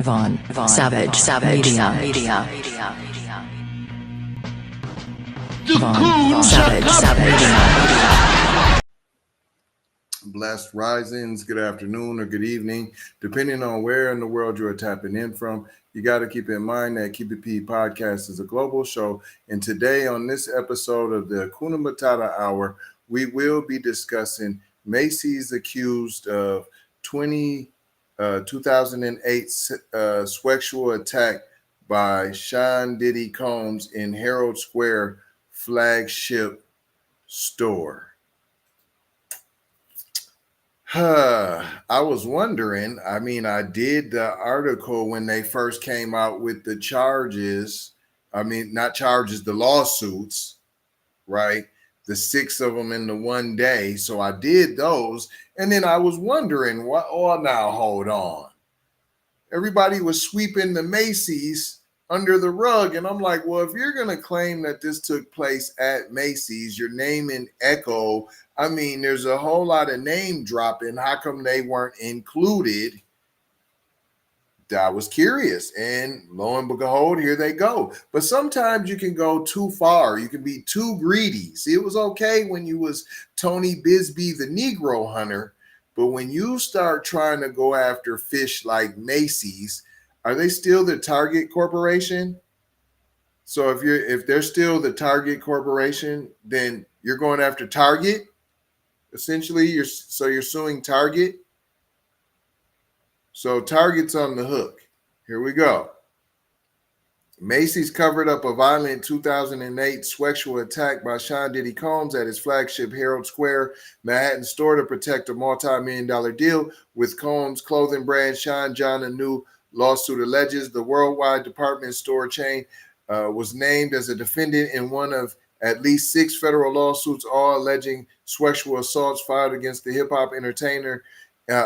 Savage Media. Blessed risings, good afternoon or good evening, depending on where in the world you are tapping in from. You got to keep in mind that Keep It P podcast is a global show. And today on this episode of the Hakuna Matata Hour, we will be discussing Macy's accused of 2008 sexual attack by Sean Diddy Combs in Herald Square flagship store. I was wondering, I did the article when they first came out with the charges. Not charges, the lawsuits, right? The 6 of them in the one day. So I did those. And then I was wondering, now hold on. Everybody was sweeping the Macy's under the rug. And I'm like, well, if you're going to claim that this took place at Macy's, you're naming Echo. There's a whole lot of name dropping. How come they weren't included? I was curious, and lo and behold, here they go. But sometimes you can go too far. You can be too greedy. See, it was okay when you was Tony Bisbee, the Negro hunter, but when you start trying to go after fish like Macy's, are they still the Target Corporation? So if they're still the Target Corporation, then you're going after Target. Essentially, you're suing Target. So Target's on the hook. Here we go. Macy's covered up a violent 2008 sexual attack by Sean Diddy Combs at his flagship Herald Square Manhattan store to protect a multi-million-dollar deal with Combs' clothing brand Sean John. A new lawsuit alleges the worldwide department store chain was named as a defendant in one of at least 6 federal lawsuits, all alleging sexual assaults filed against the hip-hop entertainer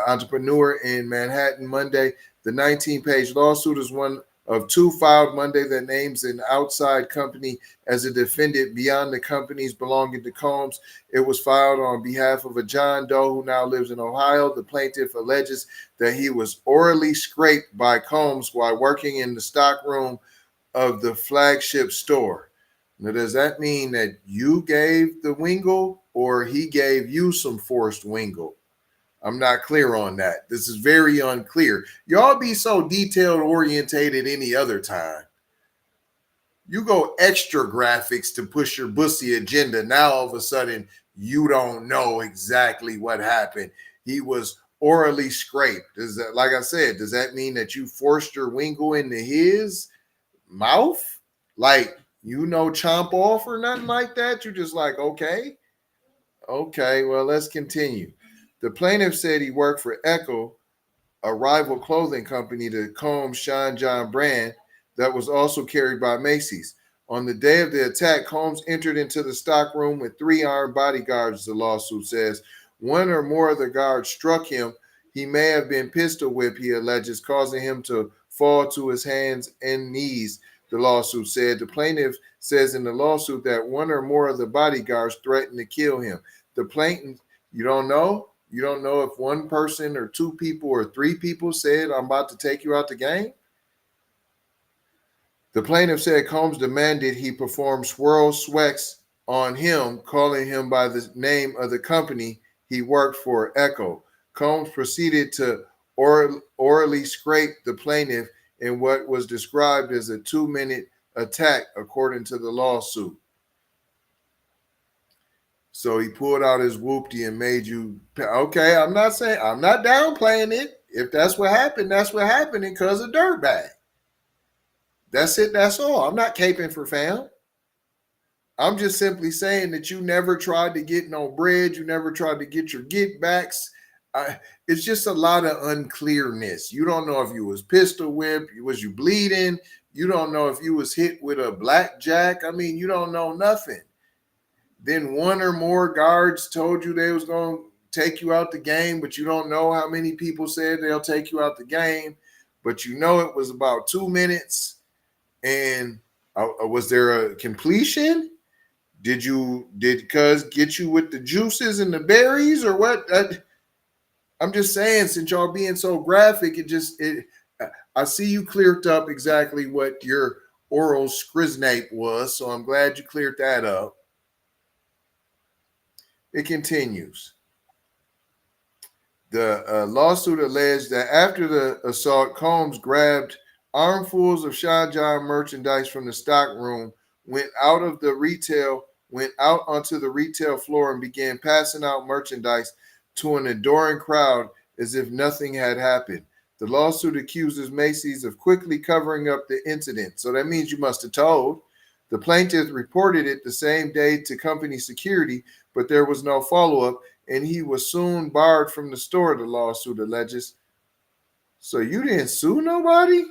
entrepreneur in Manhattan Monday. The 19-page lawsuit is one of 2 filed Monday that names an outside company as a defendant beyond the companies belonging to Combs. It was filed on behalf of a John Doe who now lives in Ohio. The plaintiff alleges that he was orally scraped by Combs while working in the stockroom of the flagship store. Now, does that mean that you gave the wingle or he gave you some forced wingle? I'm not clear on that. This is very unclear. Y'all be so detailed orientated any other time. You go extra graphics to push your bussy agenda. Now all of a sudden you don't know exactly what happened. He was orally scraped. Does that, like I said, does that mean that you forced your wingle into his mouth? Like, chomp off or nothing like that? You're just like, okay, well, let's continue. The plaintiff said he worked for Echo, a rival clothing company to Combs' Sean John brand that was also carried by Macy's. On the day of the attack, Combs entered into the stockroom with 3 armed bodyguards, the lawsuit says. One or more of the guards struck him. He may have been pistol whipped, he alleges, causing him to fall to his hands and knees, the lawsuit said. The plaintiff says in the lawsuit that one or more of the bodyguards threatened to kill him. The plaintiff, you don't know? You don't know if 1 person or 2 people or 3 people said, I'm about to take you out the game? The plaintiff said Combs demanded he perform swirl sweats on him, calling him by the name of the company he worked for, Echo. Combs proceeded to orally scrape the plaintiff in what was described as a 2-minute attack, according to the lawsuit. So he pulled out his whoopty and made you, okay, I'm not downplaying it. If that's what happened, that's what happened because of dirtbag. That's it, that's all. I'm not caping for fam. I'm just simply saying that you never tried to get no bread. You never tried to get your get backs. It's just a lot of unclearness. You don't know if you was pistol whipped. Was you bleeding? You don't know if you was hit with a blackjack. You don't know nothing. Then 1 or more guards told you they was going to take you out the game, but you don't know how many people said they'll take you out the game. But it was about 2 minutes. And was there a completion? Did cuz get you with the juices and the berries or what? I'm just saying, since y'all being so graphic, I see you cleared up exactly what your oral scriznate was, so I'm glad you cleared that up. It continues. The lawsuit alleged that after the assault, Combs grabbed armfuls of Sean John merchandise from the stock room, went out onto the retail floor and began passing out merchandise to an adoring crowd as if nothing had happened. The lawsuit accuses Macy's of quickly covering up the incident. So that means you must have told. The plaintiff reported it the same day to company security, but there was no follow-up, and he was soon barred from the store, the lawsuit alleges. So you didn't sue nobody?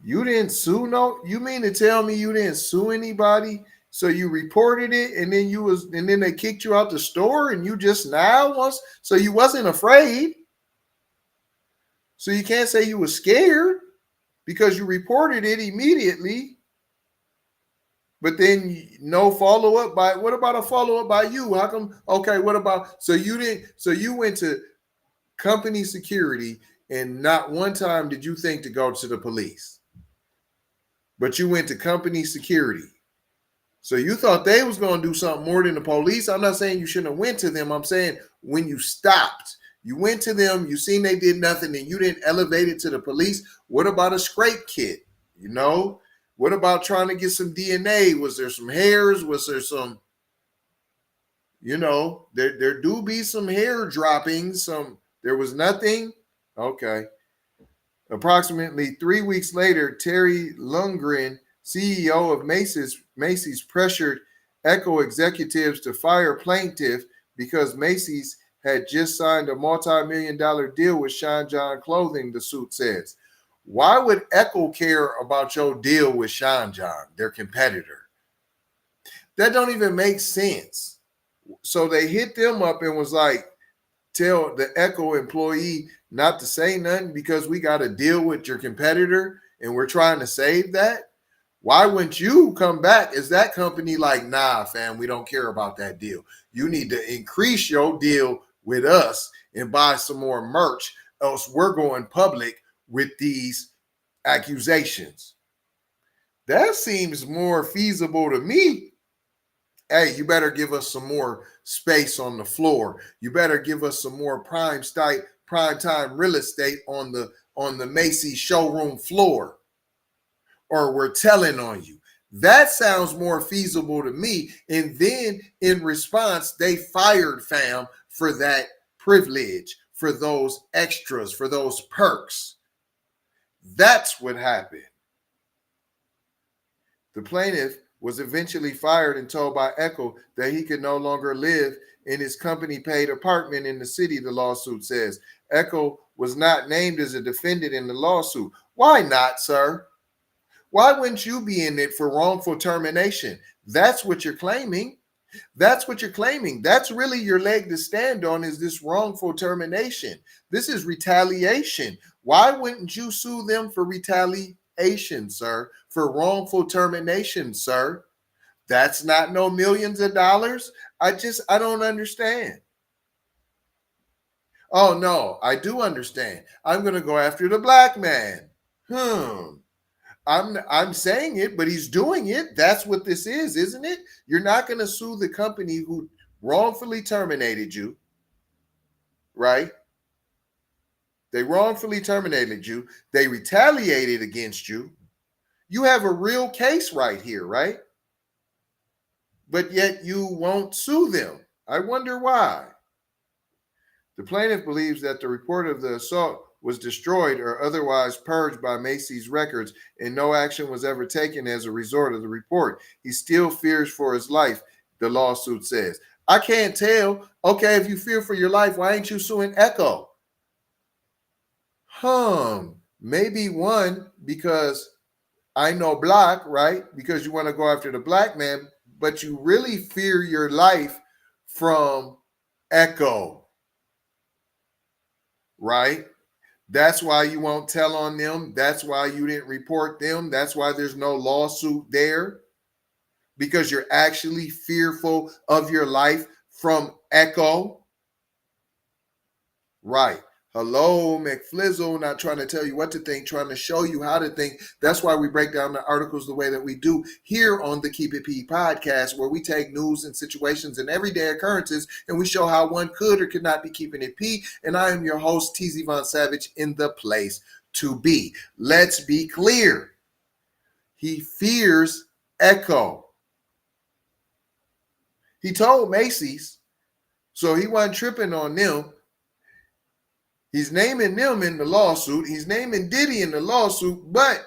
You didn't sue you mean to tell me you didn't sue anybody? So you reported it and then they kicked you out the store and you just now was so you wasn't afraid. So you can't say you were scared because you reported it immediately. But then no follow-up by what about a follow-up by you? How come? Okay, what about so you went to company security and not one time did you think to go to the police? But you went to company security. So you thought they was going to do something more than the police. I'm not saying you shouldn't have went to them. I'm saying when you stopped, you went to them, you seen they did nothing and you didn't elevate it to the police. What about a scrape kit? You know, what about trying to get some DNA? Was there some hairs? Was there some, there do be some hair droppings. There was nothing. Okay. Approximately 3 weeks later, Terry Lundgren, CEO of Macy's pressured Echo executives to fire plaintiff because Macy's had just signed a multi-million-dollar deal with Sean John Clothing, the suit says. Why would Echo care about your deal with Sean John, their competitor? That don't even make sense. So they hit them up and was like, tell the Echo employee not to say nothing because we got to deal with your competitor and we're trying to save that. Why wouldn't you come back as that company like, nah, fam, we don't care about that deal. You need to increase your deal with us and buy some more merch, else we're going public with these accusations. That seems more feasible to me. Hey, you better give us some more space on the floor. You better give us some more prime time real estate on the Macy showroom floor. Or we're telling on you. That sounds more feasible to me. And then in response, they fired fam for that privilege, for those extras, for those perks. That's what happened. The plaintiff was eventually fired and told by Echo that he could no longer live in his company-paid apartment in the city, the lawsuit says. Echo was not named as a defendant in the lawsuit. Why not, sir? Why wouldn't you be in it for wrongful termination? That's what you're claiming. That's what you're claiming. That's really your leg to stand on is this wrongful termination. This is retaliation. Why wouldn't you sue them for retaliation, sir? For wrongful termination, sir? That's not no millions of dollars. I don't understand. Oh, no, I do understand. I'm going to go after the black man. I'm saying it, but he's doing it. That's what this is, isn't it? You're not going to sue the company who wrongfully terminated you, right? They wrongfully terminated you. They retaliated against you. You have a real case right here, right? But yet you won't sue them. I wonder why. The plaintiff believes that the report of the assault was destroyed or otherwise purged by Macy's records, and no action was ever taken as a result of the report. He still fears for his life, the lawsuit says. I can't tell. Okay, if you fear for your life, why ain't you suing Echo? Maybe one, because I know black, right? Because you want to go after the black man, but you really fear your life from Echo, right? That's why you won't tell on them. That's why you didn't report them. That's why there's no lawsuit there, because you're actually fearful of your life from Echo. Right. Hello, McFlizzle, not trying to tell you what to think, trying to show you how to think. That's why we break down the articles the way that we do here on the Keep It P podcast, where we take news and situations and everyday occurrences and we show how one could or could not be keeping it P. And I am your host, TZ Von Savage, in the place to be. Let's be clear. He fears echo. He told Macy's, so he wasn't tripping on them. He's naming them in the lawsuit. He's naming Diddy in the lawsuit, but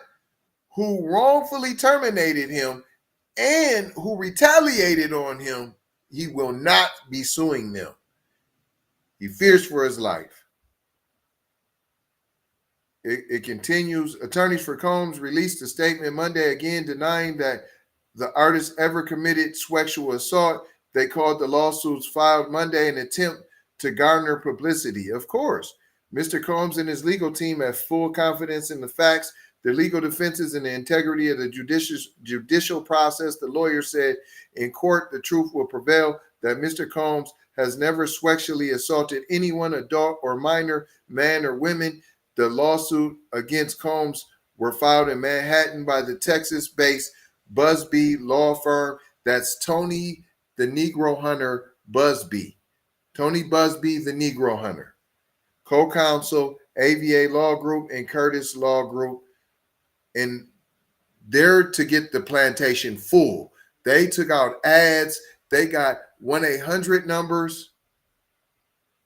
who wrongfully terminated him and who retaliated on him, he will not be suing them. He fears for his life. It continues. Attorneys for Combs released a statement Monday again denying that the artist ever committed sexual assault. They called the lawsuits filed Monday an attempt to garner publicity. Of course, Mr. Combs and his legal team have full confidence in the facts, the legal defenses, and the integrity of the judicial process. The lawyer said in court, the truth will prevail that Mr. Combs has never sexually assaulted anyone, adult or minor, man or women. The lawsuit against Combs were filed in Manhattan by the Texas-based Busby law firm. That's Tony the Negro Hunter Busby. Tony Busby, the Negro Hunter. Co-counsel, AVA Law Group, and Curtis Law Group. And they're to get the plantation full. They took out ads. They got 1-800 numbers.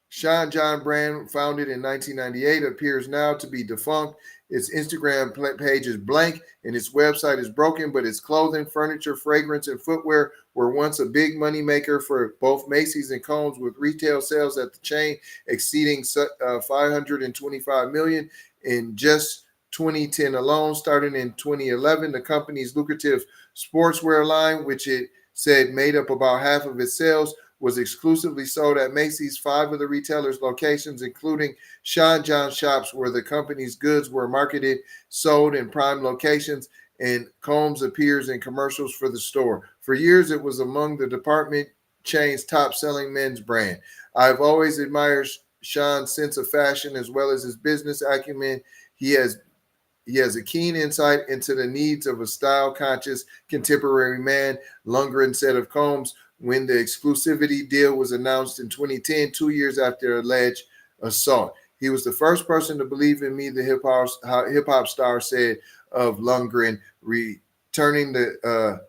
Sean John brand, founded in 1998, appears now to be defunct. Its Instagram page is blank and its website is broken, but its clothing, furniture, fragrance, and footwear were once a big money maker for both Macy's and Combs, with retail sales at the chain exceeding $525 million in just 2010 alone. Starting in 2011, the company's lucrative sportswear line, which it said made up about half of its sales, was exclusively sold at Macy's. 5 of the retailer's locations, including Sean John shops, where the company's goods were marketed, sold in prime locations, and Combs appears in commercials for the store. For years, it was among the department chain's top-selling men's brand. I've always admired Sean's sense of fashion as well as his business acumen. He has a keen insight into the needs of a style-conscious contemporary man, Lundgren said of Combs when the exclusivity deal was announced in 2010, 2 years after alleged assault. He was the first person to believe in me, the hip-hop star said of Lundgren, returning the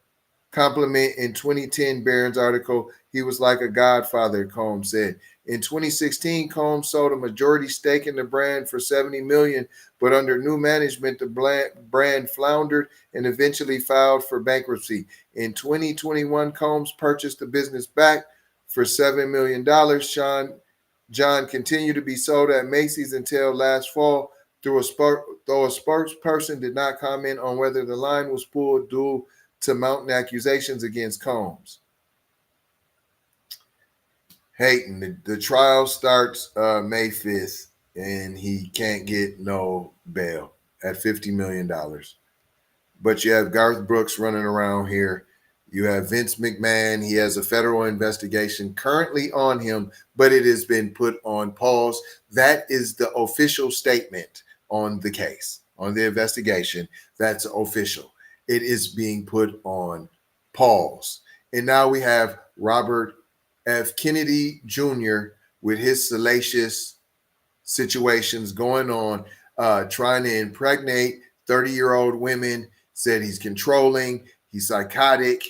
compliment in 2010 Barron's article. He was like a godfather, Combs said. In 2016, Combs sold a majority stake in the brand for $70 million, but under new management, the brand floundered and eventually filed for bankruptcy. In 2021, Combs purchased the business back for $7 million. Sean John continued to be sold at Macy's until last fall, though a spokesperson did not comment on whether the line was pulled due to mounting accusations against Combs. Hayton, the trial starts May 5th, and he can't get no bail at $50 million. But you have Garth Brooks running around here. You have Vince McMahon. He has a federal investigation currently on him, but it has been put on pause. That is the official statement on the case, on the investigation. That's official. It is being put on pause. And now we have Robert F. Kennedy Jr. with his salacious situations going on, trying to impregnate 30-year-old women, said he's controlling, he's psychotic.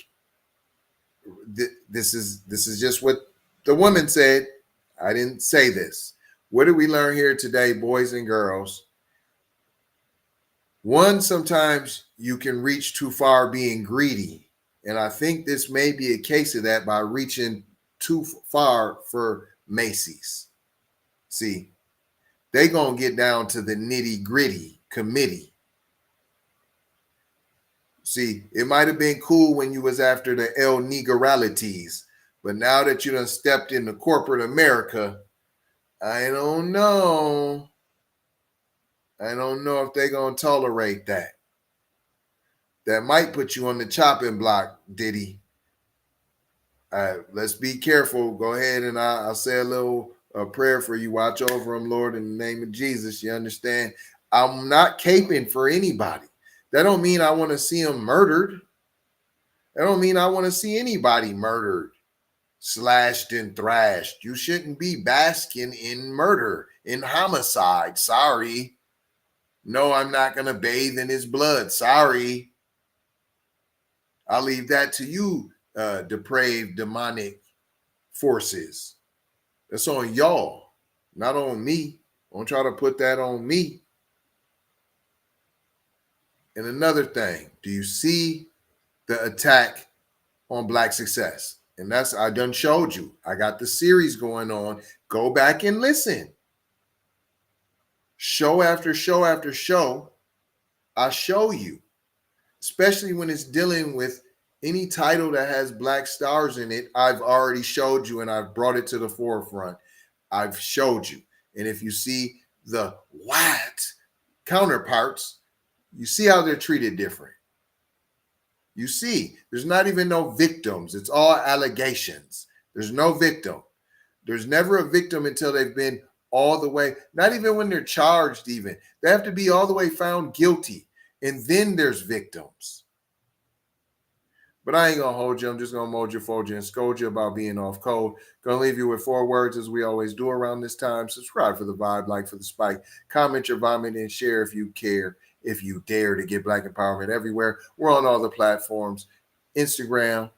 This is just what the woman said. I didn't say this. What did we learn here today, boys and girls? One, sometimes you can reach too far being greedy. And I think this may be a case of that by reaching too far for Macy's. See, they gonna get down to the nitty gritty committee. See, it might have been cool when you was after the El Negralities, but now that you done stepped into corporate America, I don't know. I don't know if they're gonna tolerate that. That might put you on the chopping block, Diddy. Let's be careful. Go ahead and I'll say a little a prayer for you. Watch over them, Lord, in the name of Jesus. You understand? I'm not caping for anybody. That don't mean I want to see them murdered. That don't mean I want to see anybody murdered, slashed and thrashed. You shouldn't be basking in murder, in homicide. Sorry. No, I'm not going to bathe in his blood. Sorry. I'll leave that to you, depraved, demonic forces. That's on y'all, not on me. Don't try to put that on me. And another thing, do you see the attack on Black success? And that's, I done showed you. I got the series going on. Go back and listen. Show after show after show, I show you, especially when it's dealing with any title that has Black stars in it. I've already showed you and I've brought it to the forefront. I've showed you. And if you see the white counterparts, you see how they're treated different. You see, there's not even no victims. It's all allegations. There's no victim. There's never a victim until they've been all the way, not even when they're charged even. They have to be all the way found guilty. And then there's victims. But I ain't going to hold you. I'm just going to mold you, fold you, and scold you about being off code. Going to leave you with 4 words as we always do around this time. Subscribe for the vibe, like for the spike. Comment your vomit and share if you care. If you dare to get Black empowerment everywhere. We're on all the platforms. Instagram.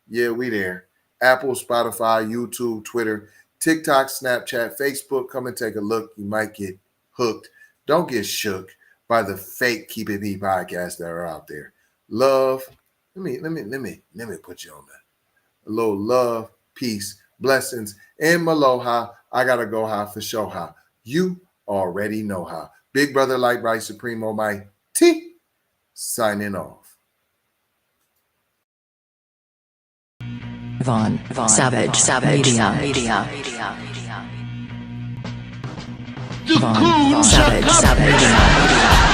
Yeah, we there. Apple, Spotify, YouTube, Twitter, TikTok, Snapchat, Facebook. Come and take a look. You might get hooked. Don't get shook by the fake Keep It P podcasts that are out there. Love. Let me put you on that. A little love, peace, blessings, and maloha. I gotta go high for show how. You already know how. Big brother like right supremo my T signing off. Vaughn Savage Media. The Vaughn Savage Media.